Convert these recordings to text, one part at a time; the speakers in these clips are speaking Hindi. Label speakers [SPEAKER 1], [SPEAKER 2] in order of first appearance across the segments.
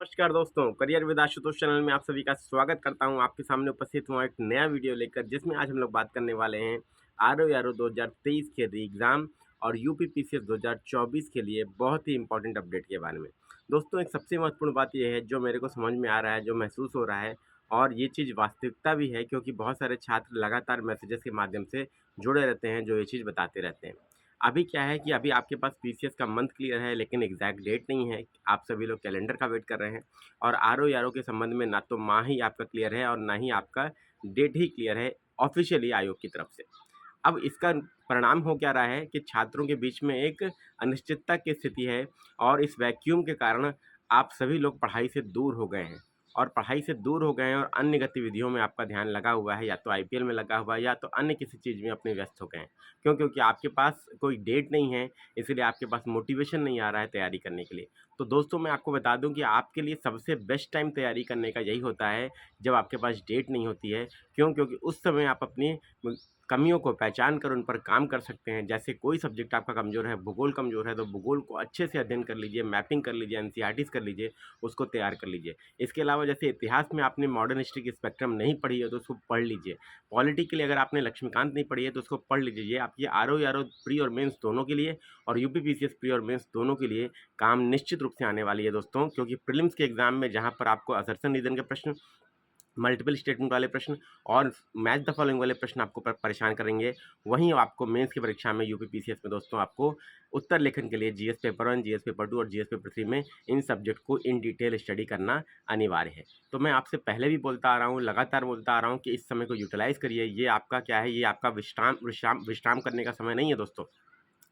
[SPEAKER 1] नमस्कार दोस्तों, करियर विद आशुतोष चैनल में आप सभी का स्वागत करता हूं। आपके सामने उपस्थित हुआ एक नया वीडियो लेकर, जिसमें आज हम लोग बात करने वाले हैं आरओ 2023 के री एग्ज़ाम और यूपी पीसीएस 2024 के लिए बहुत ही इंपॉर्टेंट अपडेट के बारे में। दोस्तों, एक सबसे महत्वपूर्ण बात यह है जो मेरे को समझ में आ रहा है, जो महसूस हो रहा है, और ये चीज़ वास्तविकता भी है, क्योंकि बहुत सारे छात्र लगातार मैसेजेस के माध्यम से जुड़े रहते हैं, जो ये चीज़ बताते रहते हैं। अभी क्या है कि अभी आपके पास पीसीएस का मंथ क्लियर है, लेकिन एग्जैक्ट डेट नहीं है। आप सभी लोग कैलेंडर का वेट कर रहे हैं, और आरओ के संबंध में ना तो माह ही आपका क्लियर है और ना ही आपका डेट ही क्लियर है ऑफिशियली आयोग की तरफ से। अब इसका परिणाम हो क्या रहा है कि छात्रों के बीच में एक अनिश्चितता की स्थिति है, और इस वैक्यूम के कारण आप सभी लोग पढ़ाई से दूर हो गए हैं, और पढ़ाई से दूर हो गए हैं और अन्य गतिविधियों में आपका ध्यान लगा हुआ है, या तो आईपीएल में लगा हुआ है, या तो अन्य किसी चीज़ में अपने व्यस्त हो गए हैं। क्यों? क्योंकि आपके पास कोई डेट नहीं है, इसलिए आपके पास मोटिवेशन नहीं आ रहा है तैयारी करने के लिए। तो दोस्तों, मैं आपको बता दूं कि आपके लिए सबसे बेस्ट टाइम तैयारी करने का यही होता है, जब आपके पास डेट नहीं होती है। क्यों? क्योंकि उस समय आप अपनी कमियों को पहचान कर उन पर काम कर सकते हैं। जैसे कोई सब्जेक्ट आपका कमज़ोर है, भूगोल कमज़ोर है, तो भूगोल को अच्छे से अध्ययन कर लीजिए, मैपिंग कर लीजिए, एनसीईआरटीज़ कर लीजिए, उसको तैयार कर लीजिए। इसके अलावा जैसे इतिहास में आपने मॉडर्न हिस्ट्री की स्पेक्ट्रम नहीं पढ़ी है, तो उसको पढ़ लीजिए। पॉलिटी के लिए अगर आपने लक्ष्मीकांत नहीं पढ़ी है, तो उसको पढ़ लीजिए। ये आपकी आरओ प्री और मेंस दोनों के लिए, और यूपी पीसीएस प्री और मेंस दोनों के लिए काम निश्चित रूप से आने वाली है दोस्तों। क्योंकि प्रीलिम्स के एग्जाम में जहाँ पर आपको असर्शन रीजन के प्रश्न, मल्टीपल स्टेटमेंट वाले प्रश्न और मैच द फॉलोइंग वाले प्रश्न आपको परेशान करेंगे, वहीं आपको मेंस की परीक्षा में यूपी पीसीएस में दोस्तों आपको उत्तर लेखन के लिए जीएस पेपर 1, जीएस पेपर 2 और जीएस पेपर 3 में इन सब्जेक्ट को इन डिटेल स्टडी करना अनिवार्य है। तो मैं आपसे पहले भी बोलता आ रहा हूँ, लगातार बोलता आ रहा हूँ कि इस समय को यूटिलाइज करिए। ये आपका क्या है, ये आपका विश्राम विश्राम विश्राम करने का समय नहीं है दोस्तों,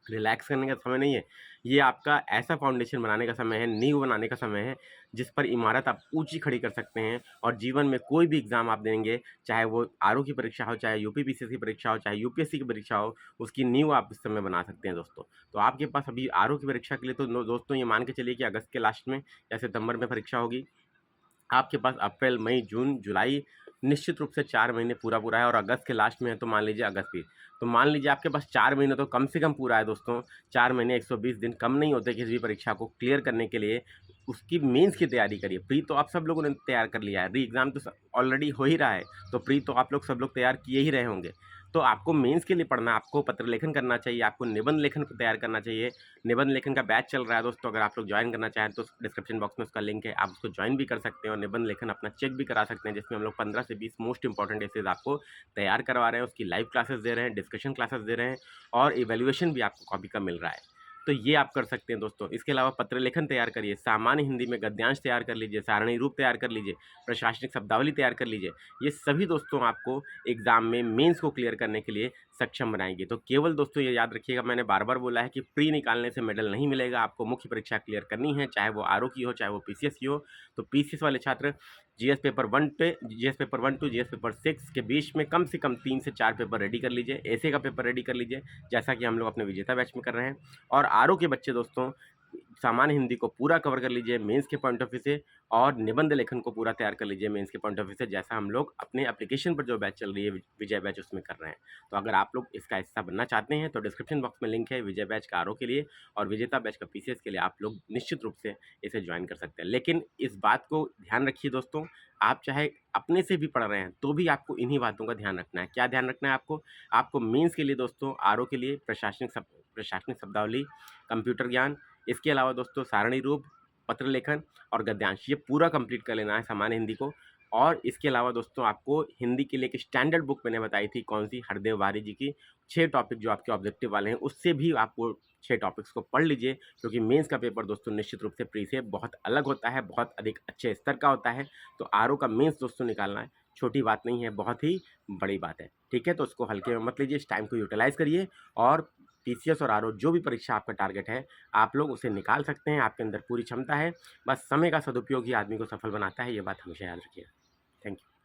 [SPEAKER 1] रिलैक्स करने का समय नहीं है। ये आपका ऐसा फाउंडेशन बनाने का समय है, नींव बनाने का समय है, जिस पर इमारत आप ऊँची खड़ी कर सकते हैं, और जीवन में कोई भी एग्ज़ाम आप देंगे, चाहे वो आरओ की परीक्षा हो, चाहे यूपी पीसीएस की परीक्षा हो, चाहे यूपीएससी की परीक्षा हो, उसकी नींव आप इस समय बना सकते हैं दोस्तों। तो आपके पास अभी आरओ की परीक्षा के लिए तो दोस्तों ये मान के चलिए कि अगस्त के लास्ट में या सितंबर में परीक्षा होगी। आपके पास अप्रैल, मई, जून, जुलाई निश्चित रूप से 4 महीने पूरा है, और अगस्त के लास्ट में है तो मान लीजिए अगस्त भी। तो मान लीजिए आपके पास 4 महीने तो कम से कम पूरा है दोस्तों। 4 महीने 120 दिन कम नहीं होते किसी भी परीक्षा को क्लियर करने के लिए। उसकी मेंस की तैयारी करिए। प्री तो आप सब लोगों ने तैयार कर लिया है, री एग्ज़ाम तो ऑलरेडी हो ही रहा है, तो प्री तो आप लोग सब लोग तैयार किए ही रहे होंगे। तो आपको मेंस के लिए पढ़ना, आपको पत्र लेखन करना चाहिए, आपको निबंध लेखन को तैयार करना चाहिए। निबंध लेखन का बैच चल रहा है दोस्तों, अगर आप लोग ज्वाइन करना चाहें तो डिस्क्रिप्शन बॉक्स में उसका लिंक है, आप उसको ज्वाइन भी कर सकते हैं और निबंध लेखन अपना चेक भी करा सकते हैं, जिसमें हम लोग 15 से 20 मोस्ट इंपॉर्टेंट एसेज आपको तैयार करवा रहे हैं। उसकी लाइव क्लासेस दे रहे हैं, डिस्कशन क्लासेस दे रहे हैं, और इवैल्यूएशन भी आपको कॉपी का मिल रहा है। तो ये आप कर सकते हैं दोस्तों। इसके अलावा पत्र लेखन तैयार करिए, सामान्य हिंदी में गद्यांश तैयार कर लीजिए, सारणी रूप तैयार कर लीजिए, प्रशासनिक शब्दावली तैयार कर लीजिए। ये सभी दोस्तों आपको एग्जाम में मेंस को क्लियर करने के लिए सक्षम बनाएंगे। तो केवल दोस्तों ये याद रखिएगा, मैंने बार बार बोला है कि प्री निकालने से मेडल नहीं मिलेगा। आपको मुख्य परीक्षा क्लियर करनी है, चाहे वो आरओ की हो, चाहे वो पीसीएस की हो। तो पीसीएस वाले छात्र जीएस पेपर 1 पे, जीएस पेपर 1 टू जीएस पेपर 6 के बीच में कम से कम 3 से 4 पेपर रेडी कर लीजिए। ऐसे का पेपर रेडी कर लीजिए, जैसा कि हम लोग अपने विजेता बैच में कर रहे हैं। और आरओ के बच्चे दोस्तों सामान्य हिंदी को पूरा कवर कर लीजिए मेंस के पॉइंट ऑफ व्यू से, और निबंध लेखन को पूरा तैयार कर लीजिए मेंस के पॉइंट ऑफ व्यू से, जैसा हम लोग अपने एप्लीकेशन पर जो बैच चल रही है विजय बैच, उसमें कर रहे हैं। तो अगर आप लोग इसका हिस्सा बनना चाहते हैं तो डिस्क्रिप्शन बॉक्स में लिंक है विजय बैच का आरओ के लिए, और विजेता बैच का पीसीएस के लिए आप लोग निश्चित रूप से इसे ज्वाइन कर सकते हैं। लेकिन इस बात को ध्यान रखिए दोस्तों, आप चाहे अपने से भी पढ़ रहे हैं तो भी आपको इन्हीं बातों का ध्यान रखना है। क्या ध्यान रखना है आपको मेंस के लिए दोस्तों आरओ के लिए प्रशासनिक शब्दावली, कंप्यूटर ज्ञान, इसके अलावा दोस्तों सारणी रूप, पत्र लेखन और गद्यांश, ये पूरा कंप्लीट कर लेना है सामान्य हिंदी को। और इसके अलावा दोस्तों आपको हिंदी के लिए एक स्टैंडर्ड बुक मैंने बताई थी, कौन सी, हरदेव वारी जी की 6 टॉपिक जो आपके ऑब्जेक्टिव वाले हैं, उससे भी आपको 6 टॉपिक्स को पढ़ लीजिए। क्योंकि मेंस का पेपर दोस्तों निश्चित रूप से प्री से बहुत अलग होता है, बहुत अधिक अच्छे स्तर का होता है। तो आरओ का मेंस दोस्तों निकालना है छोटी बात नहीं है, बहुत ही बड़ी बात है। ठीक है, तो उसको हल्के में मत लीजिए, इस टाइम को यूटिलाइज करिए, और पीसीएस और आरओ जो भी परीक्षा आपका टारगेट है, आप लोग उसे निकाल सकते हैं। आपके अंदर पूरी क्षमता है, बस समय का सदुपयोग ही आदमी को सफल बनाता है, ये बात हमेशा याद रखिएगा। Thank you.